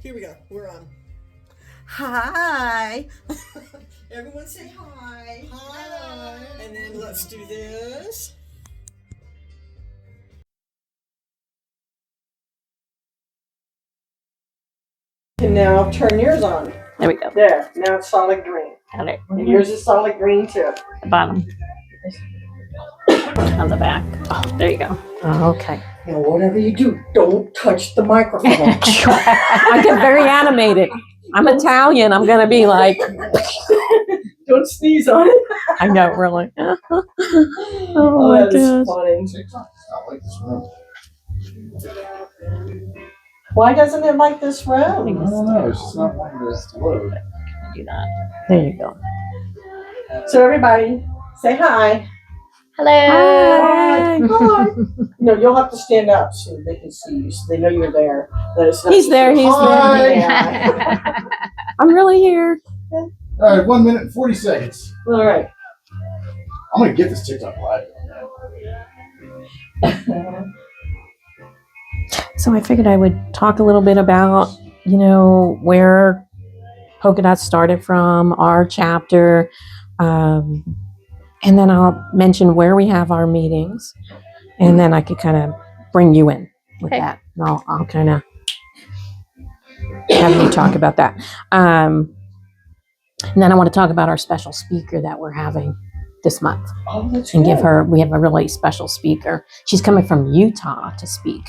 Here we go. We're on. Hi. Everyone say hi. Hi. And then let's do this. And now turn yours on. There we go. There. Now it's solid green. Got it. And yours is solid green too. The bottom. On the back. Oh, there you go. Oh, okay. Now whatever you do, don't touch the microphone. I get very animated. I'm Italian. I'm gonna be like. Don't sneeze on it. I know, really. Oh Oh, my that's gosh. funny. Why doesn't it like this room? I don't know. It's just not wanting to load. Do that. There you go. So everybody, say hi. Hello. Hi. Hi. No, you'll have to stand up so they can see you, so they know you're there. He's there. He's Hi. there. Yeah. I'm really here. All right, 1 minute and 40 seconds. All right. I'm gonna get this TikTok live. So I figured I would talk a little bit about, where Polka Dot started from, our chapter, and then I'll mention where we have our meetings, and then I could kind of bring you in with that. And I'll kind of have you talk about that. And then I want to talk about our special speaker that we're having this month. Oh, that's And good. we have a really special speaker. She's coming from Utah to speak.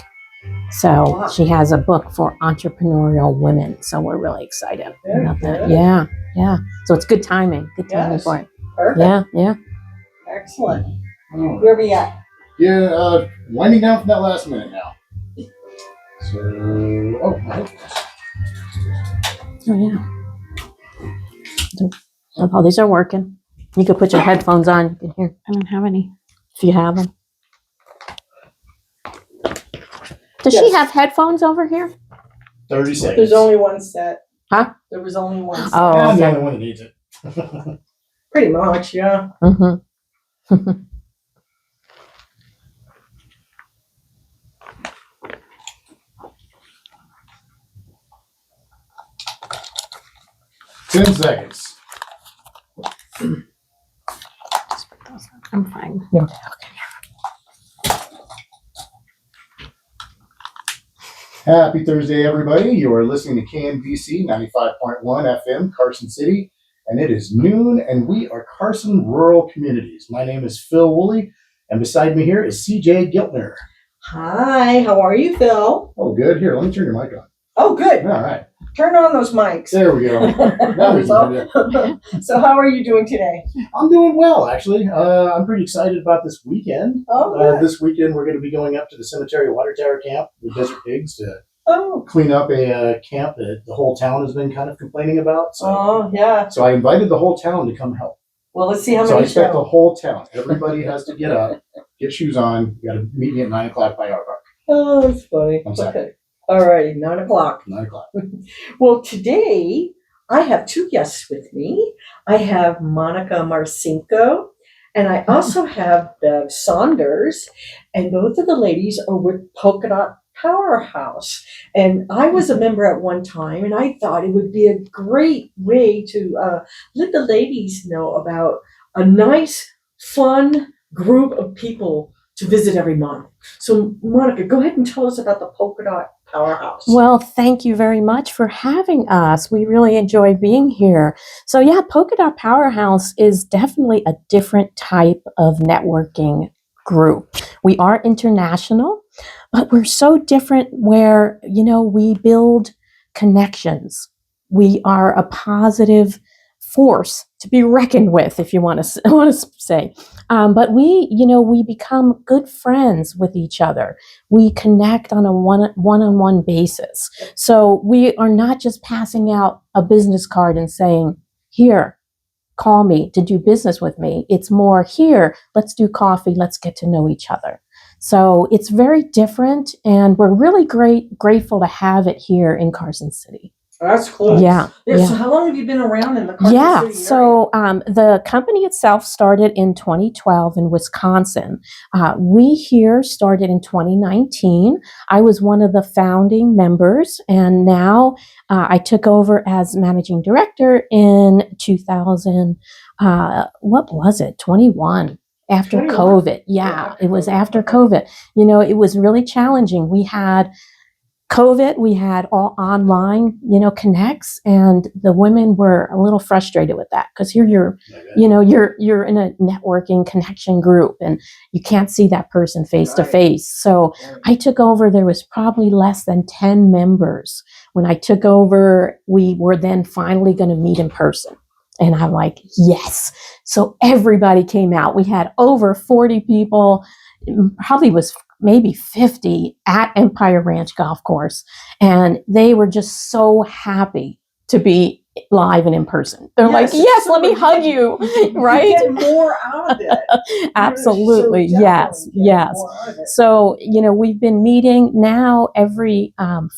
So Wow. she has a book for entrepreneurial women. So we're really excited Very about that. good. Yeah. So it's good timing. Good timing Yes. for it. Perfect. Yeah. Excellent. Where we at? Yeah, winding down from that last minute now. So, no. Oh, yeah. Oh, these are working. You could put your headphones on. You can hear. I don't have any. If you have them. Does she Yes. have headphones over here? 30 seconds. There's only one set. Huh? There was only one set. Oh, I'm the okay. only one that needs it. Pretty much, yeah. Mm-hmm. 10 seconds. I'm fine. Happy Thursday, everybody. You are listening to KNVC 95.1 FM, Carson City, and it is noon, and we are Carson Rural Communities. My name is Phil Woolley, and beside me here is CJ Giltner. Hi, how are you, Phil? Oh, good. Here, let me turn your mic on. Oh, good. All right. Turn on those mics. There we go. Now we can do it. So how are you doing today? I'm doing well, actually. I'm pretty excited about this weekend. Oh, good. This weekend, we're going to be going up to the Cemetery Water Tower Camp with Desert Pigs to Oh, clean up a camp that the whole town has been kind of complaining about. oh, yeah. So I invited the whole town to come help. Well, let's see how So I many expect the show. whole town. Everybody has to get up, get shoes on. You got to meet me at 9 o'clock by our park. Oh, that's funny. I'm sorry. Okay. All righty, 9 o'clock. 9 o'clock. Well, today I have two guests with me. I have Monica Marcinko, and I also have Bev Saunders, and both of the ladies are with Polka Dot Powerhouse. And I was a member at one time, and I thought it would be a great way to let the ladies know about a nice, fun group of people to visit every month. So, Monica, go ahead and tell us about the Polka Dot Powerhouse. Well, thank you very much for having us. We really enjoy being here. So yeah, Polka Dot Powerhouse is definitely a different type of networking group. We are international, but we're so different where, we build connections. We are a positive force to be reckoned with, if you want to say. But we become good friends with each other. We connect on a one-on-one basis. So we are not just passing out a business card and saying, here, call me to do business with me. It's more, here, let's do coffee, let's get to know each other. So it's very different, and we're really grateful to have it here in Carson City. That's cool. Yeah, yeah. So how long have you been around in the Carson Yeah, City so the company itself started in 2012 in Wisconsin. We here started in 2019. I was one of the founding members, and now I took over as managing director in 2000. What was it? 21. After 21? COVID. Yeah, it was after COVID. You know, it was really challenging. We had COVID, we had all online, connects, and the women were a little frustrated with that because here you're in a networking connection group and you can't see that person face to face. So I took over. There was probably less than 10 members when I took over. We were then finally going to meet in person. And I'm like, yes. So everybody came out. We had over 40 people, probably was maybe 50 at Empire Ranch Golf Course. And they were just so happy to be live and in person. They're like, yes, let me hug you. Right? You get more out of it. Absolutely. So yes. Yes. So, we've been meeting now every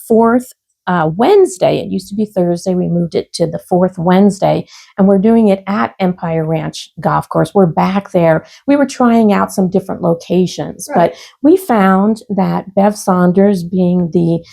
fourth Wednesday. It used to be Thursday. We moved it to the fourth Wednesday, and we're doing it at Empire Ranch Golf Course. We're back there. We were trying out some different locations, but we found that Bev Saunders, being the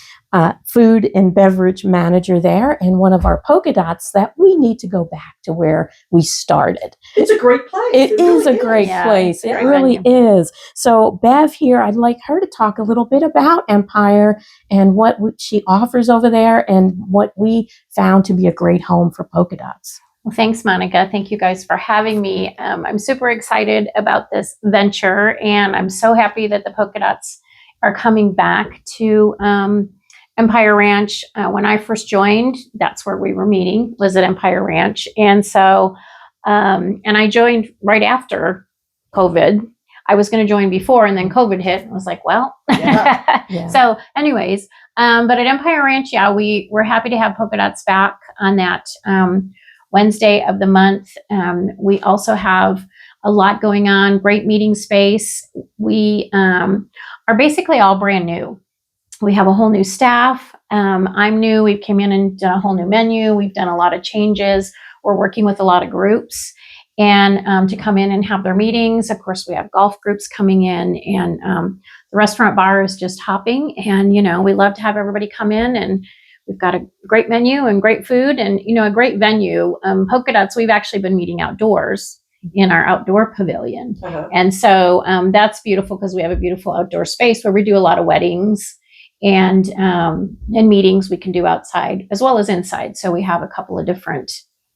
food and beverage manager there and one of our polka dots, that we need to go back to where we started. It's a great place. It is a great place. It really is. So Bev here, I'd like her to talk a little bit about Empire and what she offers over there and what we found to be a great home for polka dots. Well, thanks, Monica. Thank you guys for having me. I'm super excited about this venture, and I'm so happy that the polka dots are coming back to Empire Ranch. When I first joined, that's where we were meeting, was at Empire Ranch. And so, and I joined right after COVID. I was going to join before, and then COVID hit. I was like, well, So anyways, but at Empire Ranch, we're happy to have polka dots back on that Wednesday of the month. We also have a lot going on, great meeting space. We are basically all brand new. We have a whole new staff. I'm new. We came in and done a whole new menu. We've done a lot of changes. We're working with a lot of groups and to come in and have their meetings. Of course, we have golf groups coming in, and the restaurant bar is just hopping. And, we love to have everybody come in, and we've got a great menu and great food and, a great venue. Polka Dots, we've actually been meeting outdoors in our outdoor pavilion. And so that's beautiful because we have a beautiful outdoor space where we do a lot of weddings and meetings we can do outside as well as inside. So we have a couple of different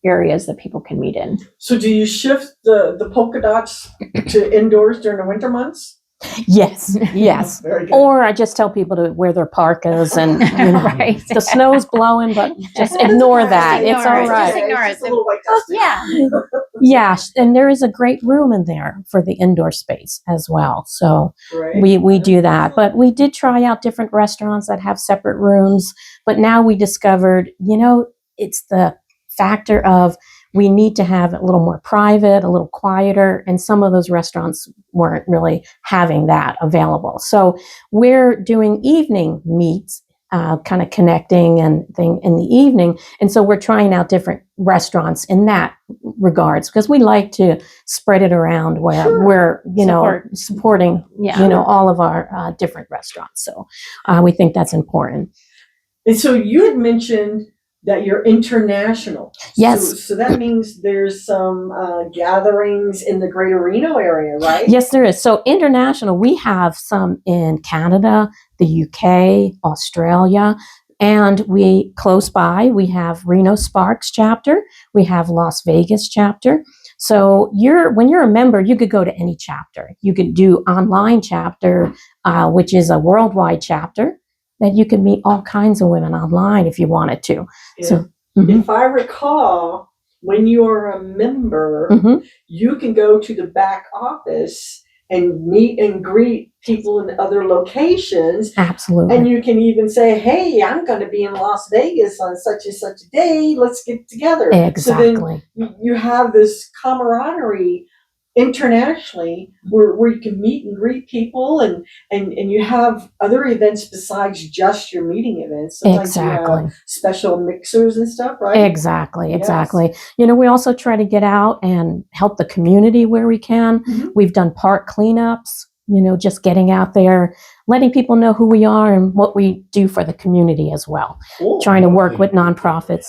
areas that people can meet in. So do you shift the polka dots to indoors during the winter months? Yes. Very good. Or I just tell people to wear their parkas and Right. the snow's blowing, but just ignore that. It's all right. Just ignore it. It's a little white dust. Yeah. Yeah, and there is a great room in there for the indoor space as well. So we do that. But we did try out different restaurants that have separate rooms. But now we discovered, it's the factor of we need to have it a little more private, a little quieter, and some of those restaurants weren't really having that available. So we're doing evening meets, kind of connecting and thing in the evening. And so we're trying out different restaurants in that regards because we like to spread it around where we're, supporting, all of our different restaurants. So we think that's important. And so you had mentioned that you're international. Yes. So that means there's some gatherings in the greater Reno area, right? Yes, there is. So international, we have some in Canada, the UK, Australia, and we close by, we have Reno Sparks chapter, we have Las Vegas chapter. So when you're a member, you could go to any chapter. You could do online chapter, which is a worldwide chapter, that you can meet all kinds of women online if you wanted to. Yeah. So, if I recall, when you are a member, you can go to the back office and meet and greet people in other locations. Absolutely. And you can even say, hey, I'm going to be in Las Vegas on such and such a day. Let's get together. Exactly. So then you have this camaraderie internationally where you can meet and greet people and you have other events besides just your meeting events. Sometimes you Exactly. have special mixers and stuff, right? Exactly, exactly. You know, we also try to get out and help the community where we can. Mhm. We've done park cleanups, you know, just getting out there, letting people know who we are and what we do for the community as well. Cool. Trying to work with nonprofits.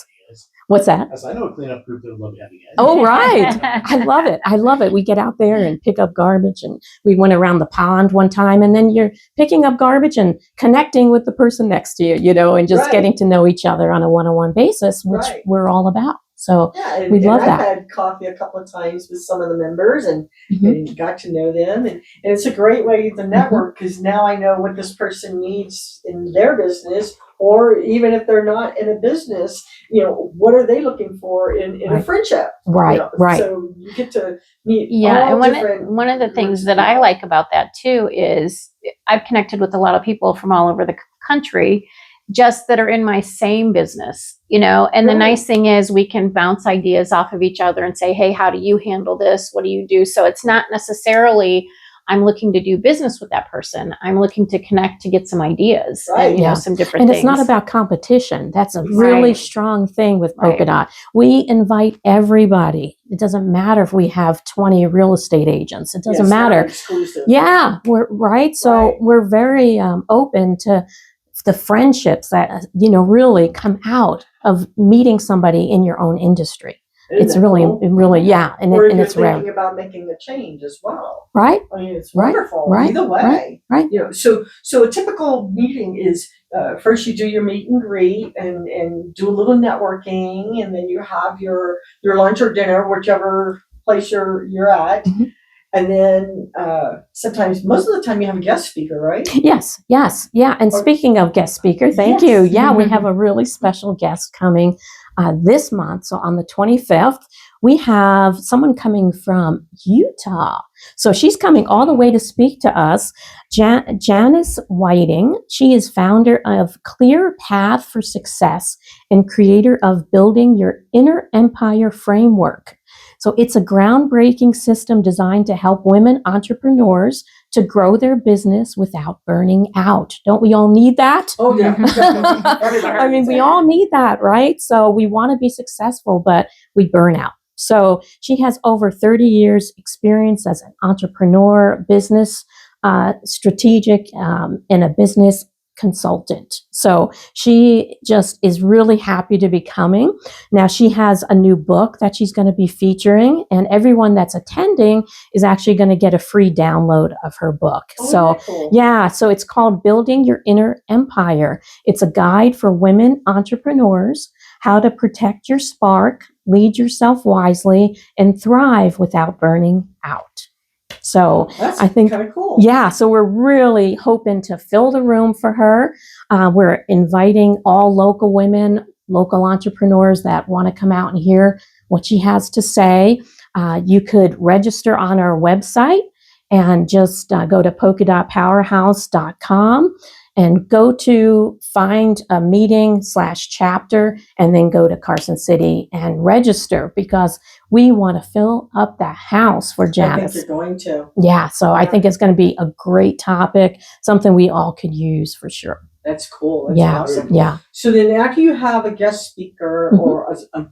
What's that? As I know a cleanup group that would love having you. Oh, right. I love it. I love it. We get out there and pick up garbage, and we went around the pond one time, and then you're picking up garbage and connecting with the person next to you, you know, and just Right. getting to know each other on a one-on-one basis, which Right. we're all about. So Yeah, we love I've that. had coffee a couple of times with some of the members and Mhm. got to know them. And it's a great way to network because now I know what this person needs in their business, or even if they're not in a business, you know, what are they looking for in a Right. friendship? Right, You know, right. So you get to meet Yeah, all and different one of the groups things of that I people. like about that too is I've connected with a lot of people from all over the country just that are in my same business, you know, and the Right. nice thing is we can bounce ideas off of each other and say, hey, how do you handle this? What do you do? So it's not necessarily I'm looking to do business with that person. I'm looking to connect to get some ideas Right. and, you Yeah. know, some different And things. it's not about competition. That's a really Right. strong thing with Polka Right. Dot. We invite everybody. It doesn't matter if we have 20 real estate agents. It Yeah, doesn't it's not matter. exclusive. Yeah, we're right. So Right. we're very open to the friendships that you know really come out of meeting somebody in your own industry. Isn't It's that really, cool? really, yeah, and, Or if and you're it's rare, thinking about making a change as well. right? I mean, it's Right, wonderful. right, Either way, right. You know, so a typical meeting is first you do your meet and greet and do a little networking, and then you have your lunch or dinner, whichever place you're at, Mhm. and then sometimes most of the time you have a guest speaker, right? Yes, yes, yeah. And Or- speaking of guest speaker, thank Yes. you. Yeah, we have a really special guest coming this month. So on the 25th, we have someone coming from Utah. So she's coming all the way to speak to us. Janice Whiting. She is founder of Clear Path for Success and creator of Building Your Inner Empire Framework. So it's a groundbreaking system designed to help women entrepreneurs to grow their business without burning out. Don't we all need that? Oh yeah, definitely. Everybody I mean, needs we that. all need that, right? So we want to be successful, but we burn out. So she has over 30 years experience as an entrepreneur, business strategic, and a business consultant. So she just is really happy to be coming. Now she has a new book that she's going to be featuring, and everyone that's attending is actually going to get a free download of her book. Oh, So isn't that cool? yeah, so it's called Building Your Inner Empire. It's a guide for women entrepreneurs, how to protect your spark, lead yourself wisely, and thrive without burning out. So That's I think, kind of cool. yeah, so we're really hoping to fill the room for her. We're inviting all local women, local entrepreneurs that want to come out and hear what she has to say. You could register on our website and just go to polkadotpowerhouse.com and go to find a meeting /chapter and then go to Carson City and register because we want to fill up the house for I think Janice. you're going to. Yeah, so I think it's going to be a great topic, something we all could use for sure. That's cool. That's Yeah, awesome. yeah. So then after you have a guest speaker Mhm. or a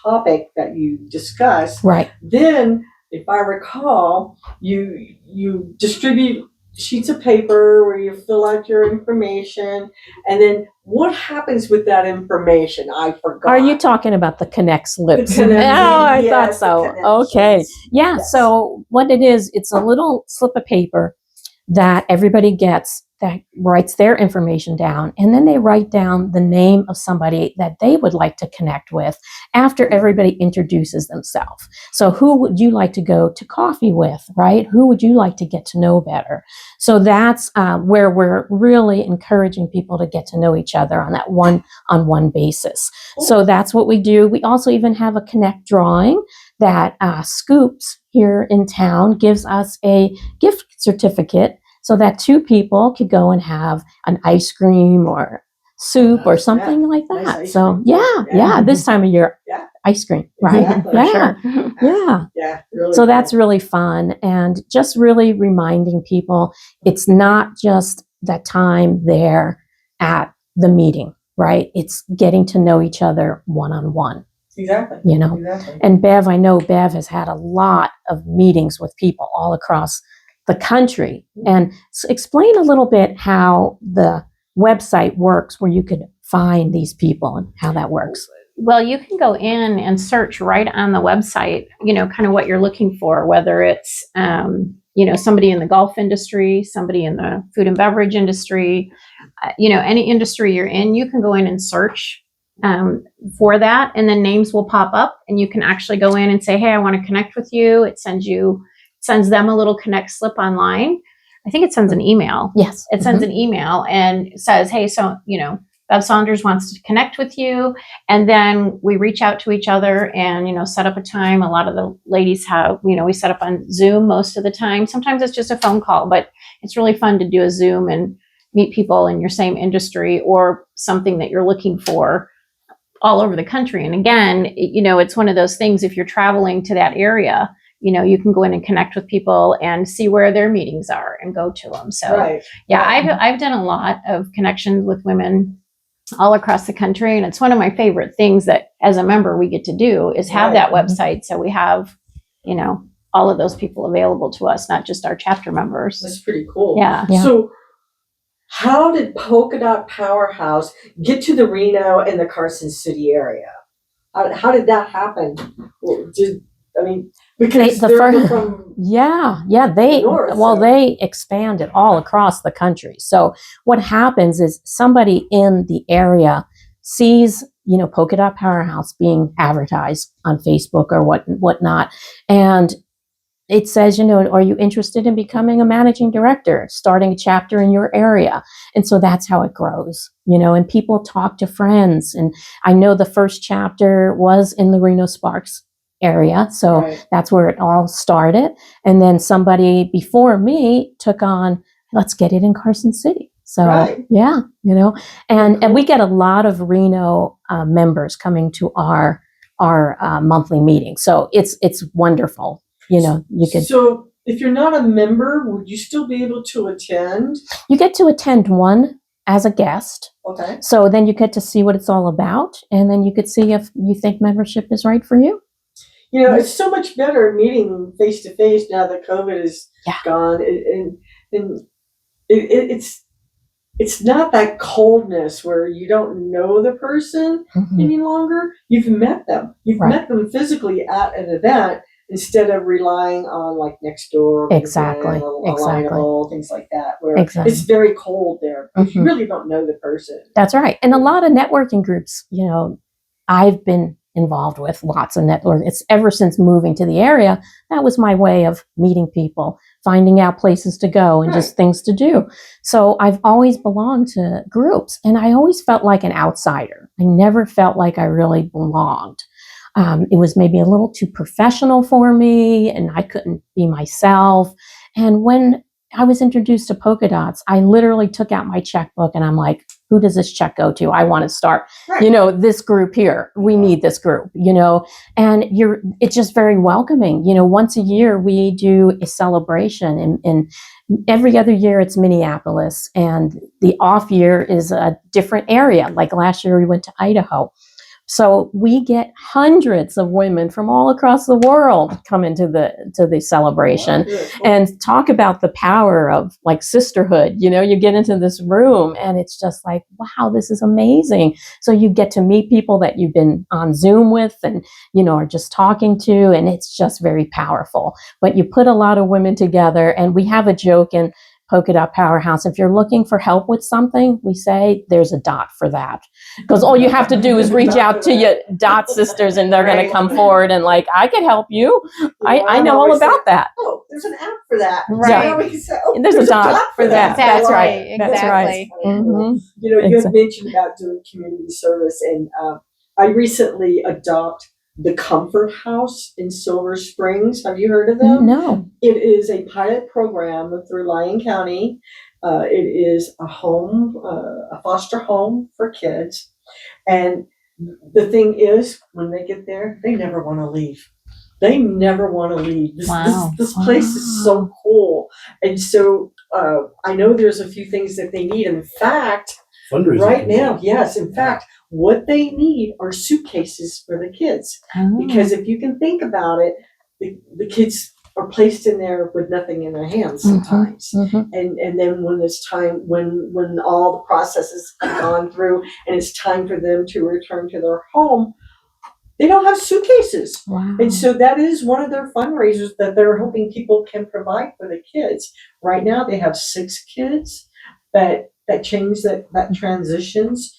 topic that you discuss, Right. then if I recall, you distribute sheets of paper where you fill out your information, and then what happens with that information? I forgot. Are you talking about the connect slips? The connect- Oh, I yes, thought the so. connections. Okay. Yeah, Yes. so what it is, it's a little slip of paper that everybody gets that writes their information down, and then they write down the name of somebody that they would like to connect with after everybody introduces themselves. So who would you like to go to coffee with, right? Who would you like to get to know better? So that's where we're really encouraging people to get to know each other on that one-on-one basis. So that's what we do. We also even have a connect drawing that Scoops here in town gives us a gift certificate so that two people could go and have an ice cream or soup or something like Nice that. ice So cream. yeah, Yeah. this time of year. Yeah. ice cream, right? Exactly. Yeah, yeah. Yeah, really. So cool. that's really fun, and just really reminding people it's not just that time there at the meeting, right? It's getting to know each other one-on-one, Exactly. you know. Exactly. And Bev, I know Bev has had a lot of meetings with people all across the country. And explain a little bit how the website works where you could find these people and how that works. Well, you can go in and search right on the website, kind of what you're looking for, whether it's, somebody in the golf industry, somebody in the food and beverage industry, any industry you're in, you can go in and search for that. And then names will pop up and you can actually go in and say, hey, I want to connect with you. It sends them a little connect slip online. I think it sends an email. Yes. It sends an email and says, hey, so, Bev Saunders wants to connect with you. And then we reach out to each other and, set up a time. A lot of the ladies have, we set up on Zoom most of the time. Sometimes it's just a phone call, but it's really fun to do a Zoom and meet people in your same industry or something that you're looking for all over the country. And again, it's one of those things, if you're traveling to that area, you can go in and connect with people and see where their meetings are and go to them. So Right. yeah, Right. I've done a lot of connections with women all across the country. And it's one of my favorite things that as a member we get to do is have that website. So we have, all of those people available to us, not just our chapter members. That's pretty cool. Yeah. Yeah. So, how did Polka Dot Powerhouse get to the Reno and the Carson City area? How did that happen? Because The they're first- from Yeah, the north, so- they expanded all across the country. So what happens is somebody in the area sees, Polka Dot Powerhouse being advertised on Facebook or whatnot, and it says, are you interested in becoming a managing director, starting a chapter in your area? And so that's how it grows, and people talk to friends. And I know the first chapter was in the Reno Sparks area. So Right. that's where it all started. And then somebody before me took on, let's get it in Carson City. So Right. yeah, and we get a lot of Reno members coming to our monthly meeting. So it's wonderful. You could, So, if you're not a member, would you still be able to attend? you get to attend one as a guest. Okay. So then you get to see what it's all about. And then you could see if you think membership is right for you. It's so much better meeting face to face now that COVID is Yeah. gone, and it's not that coldness where you don't know the person Mhm. any longer. You've met them. You've Right. met them physically at an event instead of relying on like Nextdoor, Exactly. Alignable, things like that, where Exactly. it's very cold there because you Mhm. really don't know the person. That's right. And a lot of networking groups, I've been involved with lots of network. It's ever since moving to the area, that was my way of meeting people, finding out places to go and just things to do. So I've always belonged to groups and I always felt like an outsider. I never felt like I really belonged. It was maybe a little too professional for me and I couldn't be myself. And when I was introduced to Polka Dots, I literally took out my checkbook and I'm like, who does this check go to? I want to start, Right. this group here. We need this group, and it's just very welcoming. Once a year we do a celebration and every other year it's Minneapolis and the off year is a different area. Like last year we went to Idaho. So we get hundreds of women from all across the world come into the celebration and talk about the power of like sisterhood. You get into this room and it's just like, wow, this is amazing. So you get to meet people that you've been on Zoom with and, are just talking to, and it's just very powerful. But you put a lot of women together, and we have a joke in Polka Dot Powerhouse. If you're looking for help with something, we say there's a dot for that. Because all you have to do is reach out to your dot sisters and they're going to come forward and like, I can help you. I know all about that. Oh, there's an app for that. Right. So we can say, oh, There's a dot for that. That's Exactly. right. That's right. Exactly. Mhm. You had Exactly. mentioned about doing community service, and I recently adopted the Comfort House in Silver Springs. Have you heard of them? No. It is a pilot program through Lyon County. It is a home, a foster home for kids, and the thing is, when they get there, they never want to leave. They never want to leave. Wow. This place is so cool. And so I know there's a few things that they need. In fact, Fundraising. right now, yes, in fact, what they need are suitcases for the kids. Because if you can think about it, the kids are placed in there with nothing in their hands sometimes. And then when it's time, when all the processes have gone through and it's time for them to return to their home, they don't have suitcases. Wow. And so that is one of their fundraisers that they're hoping people can provide for the kids. Right now they have 6 kids that change that transitions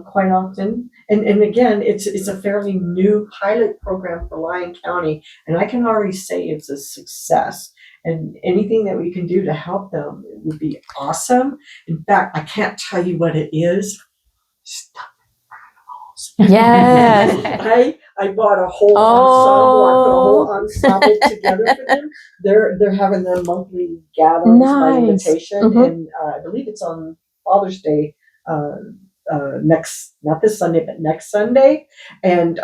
quite often. And again, it's a fairly new pilot program for Lyon County, and I can already say it's a success. And anything that we can do to help them would be awesome. In fact, I can't tell you what it is. Stop. Yes. I bought a whole ensemble. I put a whole ensemble together for them. They're having their monthly gatherings by Nice. invitation, and I believe it's on Father's Day. Not this Sunday, but next Sunday, and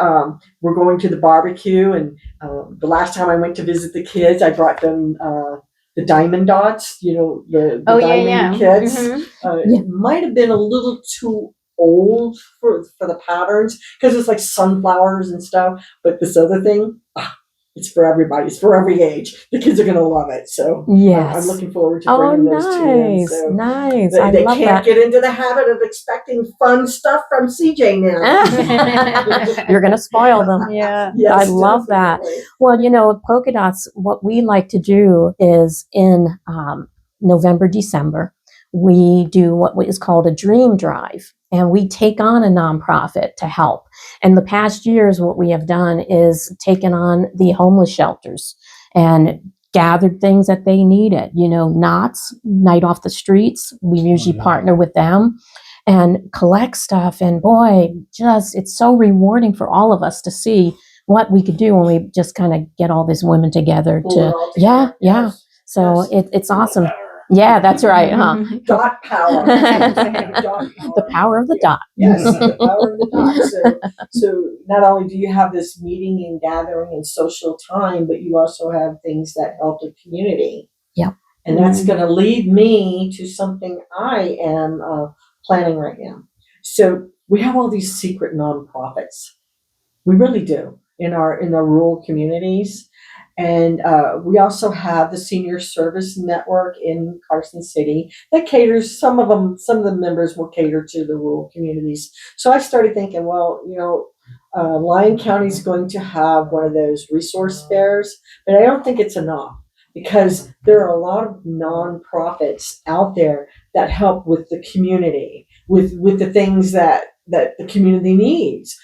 we're going to the barbecue. And the last time I went to visit the kids, I brought them the diamond dots. You know, the diamond kits. It might have been a little too old for the patterns because it's like sunflowers and stuff, but this other thing, it's for everybody. It's for every age. The kids are going to love it. So Yes. I'm looking forward to bringing those to them. So Nice. they love can't that. get into the habit of expecting fun stuff from CJ now. You're going to spoil them. Yeah. Yes, I love that. definitely. Well, you know, Polka Dots, what we like to do is in November, December, we do what is called a dream drive, and we take on a nonprofit to help. And the past years, what we have done is taken on the homeless shelters and gathered things that they needed. You know, Knots, Night Off the Streets, we usually partner with them and collect stuff. And boy, just, it's so rewarding for all of us to see what we could do when we just kind of get all these women together Pull it all yeah. together. Yes. So Yes. it's awesome. Yeah, that's right, huh? Dot power. The power of the dot. Yes, the power of the dot. So not only do you have this meeting and gathering and social time, but you also have things that help the community. Yep. And that's going to lead me to something I am planning right now. So we have all these secret nonprofits. We really do in our rural communities. And we also have the Senior Service Network in Carson City that caters, some of the members will cater to the rural communities. So I started thinking, well, you know, Lyon County is going to have one of those resource fairs, but I don't think it's enough because there are a lot of nonprofits out there that help with the community, with the things that the community needs.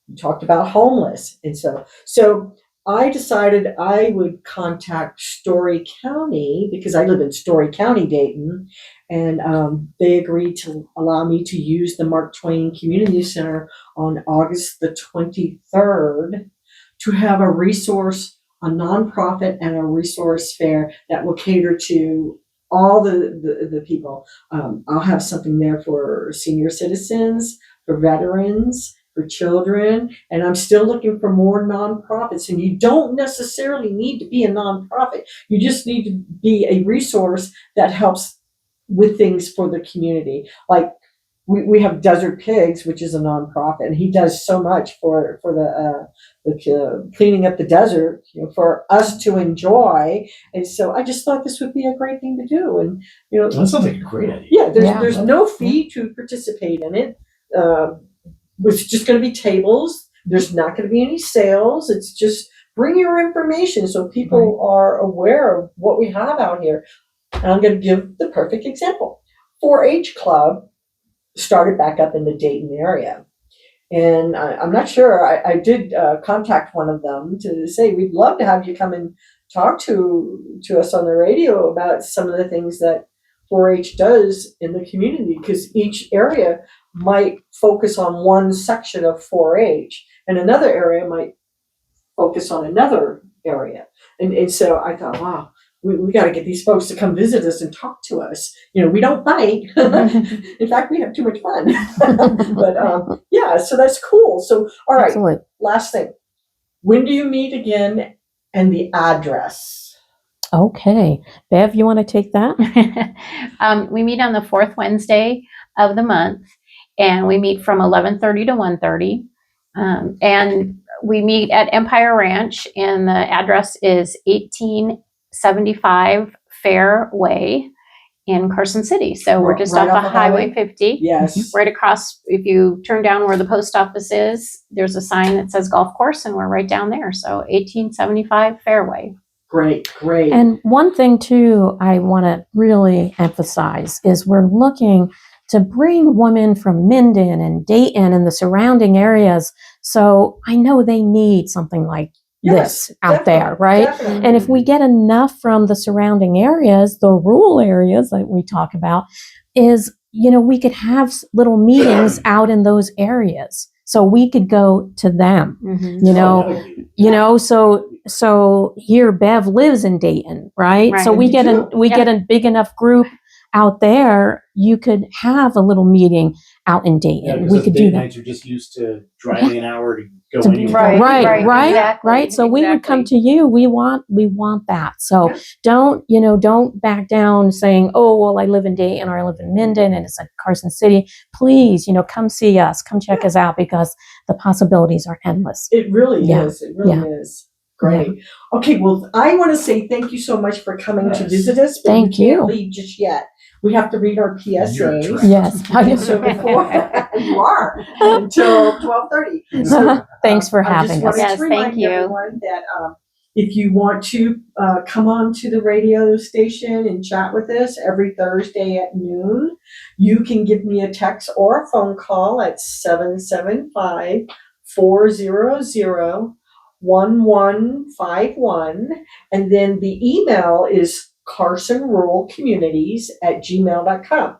We talked about homeless. And so I decided I would contact Story County because I live in Story County, Dayton, and they agreed to allow me to use the Mark Twain Community Center on August the 23rd to have a nonprofit and a resource fair that will cater to all the people. I'll have something there for senior citizens, for veterans, for children, and I'm still looking for more nonprofits. And you don't necessarily need to be a nonprofit. You just need to be a resource that helps with things for the community. Like we have Desert Pigs, which is a nonprofit, and he does so much for the cleaning up the desert, you know, for us to enjoy. And so I just thought this would be a great thing to do. And you know, That sounds like a great idea. yeah, there's no fee to participate in it. It's just going to be tables. There's not going to be any sales. It's just bring your information so people are aware of what we have out here. And I'm going to give the perfect example. 4-H Club started back up in the Dayton area. And I'm not sure, I did contact one of them to say, we'd love to have you come and talk to us on the radio about some of the things that 4-H does in the community, because each area might focus on one section of 4-H and another area might focus on another area. And so I thought, wow, we got to get these folks to come visit us and talk to us. We don't bite. In fact, we have too much fun. But yeah, so that's cool. So, all right, Excellent. last thing. When do you meet again and the address? Okay. Bev, you want to take that? We meet on the fourth Wednesday of the month, and we meet from 11:30 to 1:30. And we meet at Empire Ranch, and the address is 1875 Fairway in Carson City. So we're just Right off off of the highway? Highway 50. Yes. Right across, if you turn down where the post office is, there's a sign that says golf course, and we're right down there. So 1875 Fairway. Great. And one thing too, I want to really emphasize is we're looking to bring women from Minden and Dayton and the surrounding areas. So I know they need something like Yes, this out there, right? Definitely. And if we get enough from the surrounding areas, the rural areas that we talk about, is, we could have little meetings out in those areas. So we could go to them, so here Bev lives in Dayton, right? Right. So we get a big enough group out there, you could have a little meeting out in Dayton. because We could do that. nights are just used to driving an hour to go To- anywhere. Right. Exactly, So we would come to you. We want that. So don't back down saying, oh, well, I live in Dayton or I live in Minden and it's at Carson City. Please, come see us, come check us out, because the possibilities are endless. It really Yeah. is. It really is. Great. Okay, well, I want to say thank you so much for coming to visit us. But Thank we can't you. leave just yet. We have to read our PSAs. Yes. And so before you are until 12:30. So Thanks for I just having wanted us. Yes, to remind thank you. everyone that if you want to come on to the radio station and chat with us every Thursday at noon, you can give me a text or a phone call at 775-400-1151. And then the email is carsonruralcommunities@gmail.com.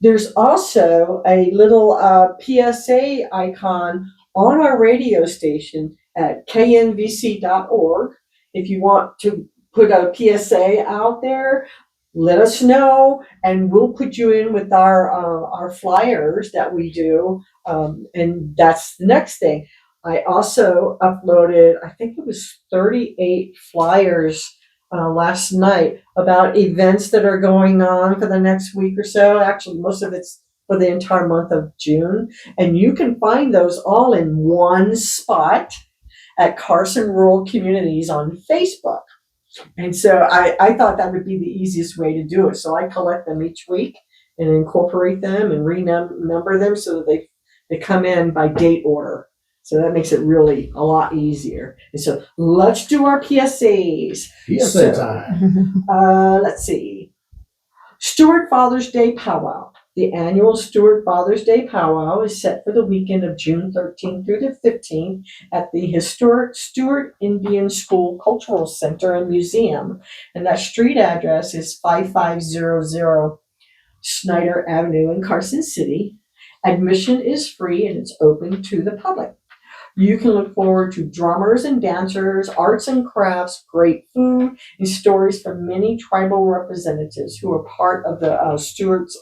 There's also a little PSA icon on our radio station at knvc.org. If you want to put a PSA out there, let us know, and we'll put you in with our flyers that we do. And that's the next thing. I also uploaded, I think it was 38 flyers last night about events that are going on for the next week or so. Actually, most of it's for the entire month of June. And you can find those all in one spot at Carson Rural Communities on Facebook. And so I thought that would be the easiest way to do it. So I collect them each week and incorporate them and renumber them so that they come in by date order. So that makes it really a lot easier. And so let's do our PSAs. PSA time. Let's see. Stewart Father's Day Powwow. The annual Stewart Father's Day Powwow is set for the weekend of June 13th through the 15th at the historic Stewart Indian School Cultural Center and Museum. And that street address is 5500 Snyder Avenue in Carson City. Admission is free and it's open to the public. You can look forward to drummers and dancers, arts and crafts, great food, and stories from many tribal representatives who are part of the Stewart's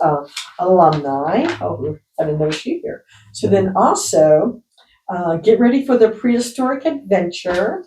alumni. Oh, I didn't know she here. So then also get ready for the prehistoric adventure.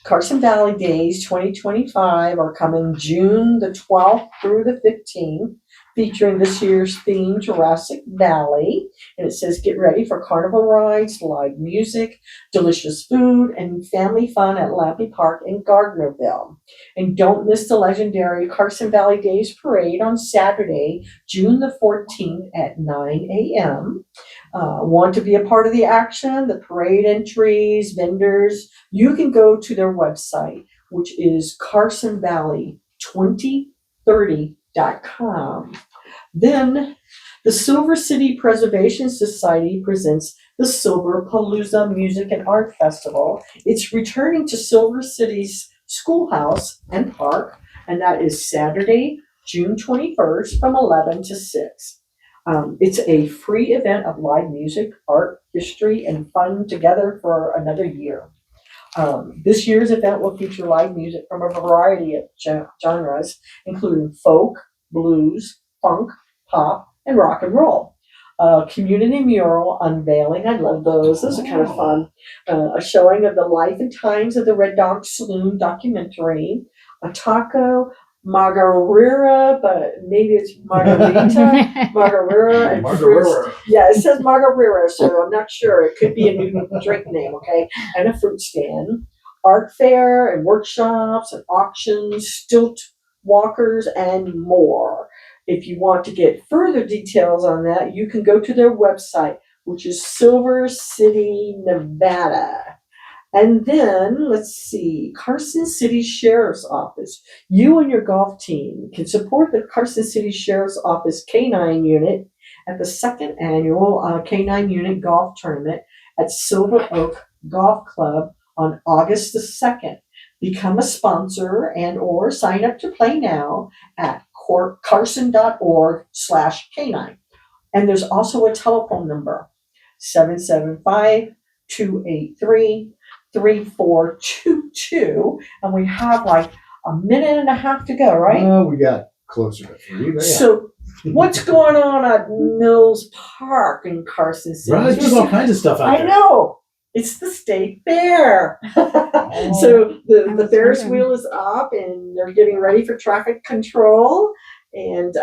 Carson Valley Days 2025 are coming June the 12th through the 15th, featuring this year's theme, Jurassic Valley. And it says, get ready for carnival rides, live music, delicious food, and family fun at Lampy Park in Gardnerville. And don't miss the legendary Carson Valley Days Parade on Saturday, June the 14th at 9 a.m. Want to be a part of the action, the parade entries, vendors? You can go to their website, which is carsonvalley2030.com. Then the Silver City Preservation Society presents the Silver Palooza Music and Art Festival. It's returning to Silver City's schoolhouse and park, and that is Saturday, June 21st from 11 to 6. It's a free event of live music, art, history, and fun together for another year. This year's event will feature live music from a variety of genres, including folk, blues, funk, pop, and rock and roll. Community mural unveiling. I love those. Those are kind of fun. A showing of the life and times of the Red Dog Saloon documentary. A taco margarita, but maybe it's margarita. Margarita and fruits. Yeah, it says margarita, so I'm not sure. It could be a new drink name, okay? And a fruit stand. Art fair and workshops and auctions, stilt walkers, and more. If you want to get further details on that, you can go to their website, which is Silver City, Nevada. And then, let's see, Carson City Sheriff's Office. You and your golf team can support the Carson City Sheriff's Office K9 unit at the second annual K9 unit golf tournament at Silver Oak Golf Club on August the 2nd. Become a sponsor and or sign up to play now at carson.org/K9. And there's also a telephone number, 775-283-3422. And we have like a minute and a half to go, right? We got closer to 3. But yeah. So what's going on at Mills Park in Carson City? Right, there's all kinds of stuff out I there. know. It's the state fair. So the Ferris wheel is up and they're getting ready for traffic control. And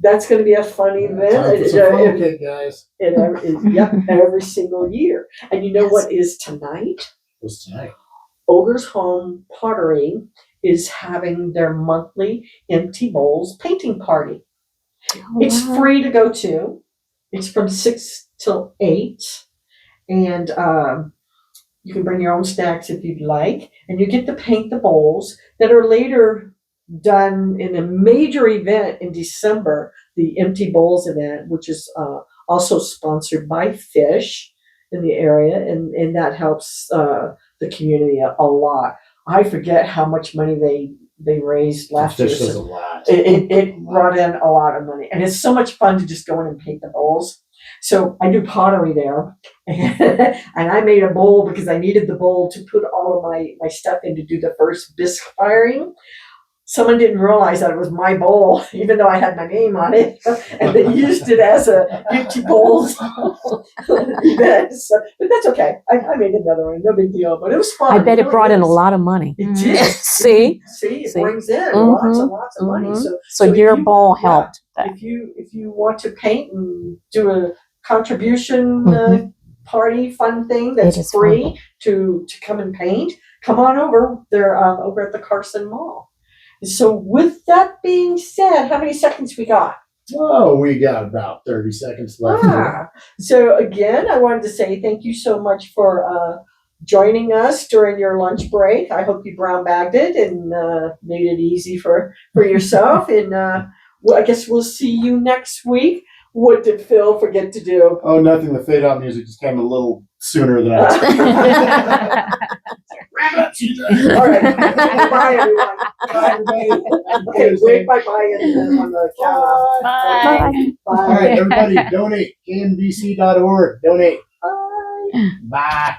that's going to be a fun event. Time for some fun, okay, guys. Yep, every single year. And you know what is tonight? What's tonight? Ogre's Home Pottery is having their monthly Empty Bowls painting party. It's free to go to. It's from 6 till 8. And you can bring your own snacks if you'd like. And you get to paint the bowls that are later done in a major event in December, the Empty Bowls event, which is also sponsored by Fish in the area. And that helps the community a lot. I forget how much money they raised last year. Fish does a lot. It brought in a lot of money. And it's so much fun to just go in and paint the bowls. So I do pottery there, and I made a bowl because I needed the bowl to put all of my stuff in to do the first bisque firing. Someone didn't realize that it was my bowl, even though I had my name on it, and they used it as a Empty Bowls event. So, but that's okay. I made another one, no big deal. But it was fun. I bet it brought in a lot of money. It did. See? It See? brings in Mhm. lots of money. Mhm. So if your you- bowl yeah. helped. That. If you want to paint and do a contribution party fun thing It that's is free to come and paint, come on over. They're over at the Carson Mall. So with that being said, how many seconds we got? Oh, we got about 30 seconds left. So again, I wanted to say thank you so much for joining us during your lunch break. I hope you brown bagged it and made it easy for yourself. And well, I guess we'll see you next week. What did Phil forget to do? Oh, nothing. The fade out music just came a little sooner than I expected. Wrap it up, TJ. All right. Bye, everyone. Bye, everybody. Okay, wave bye-bye on the camera. Bye. Bye. All right, everybody, donate. KNVC.org. Donate. Bye. Bye.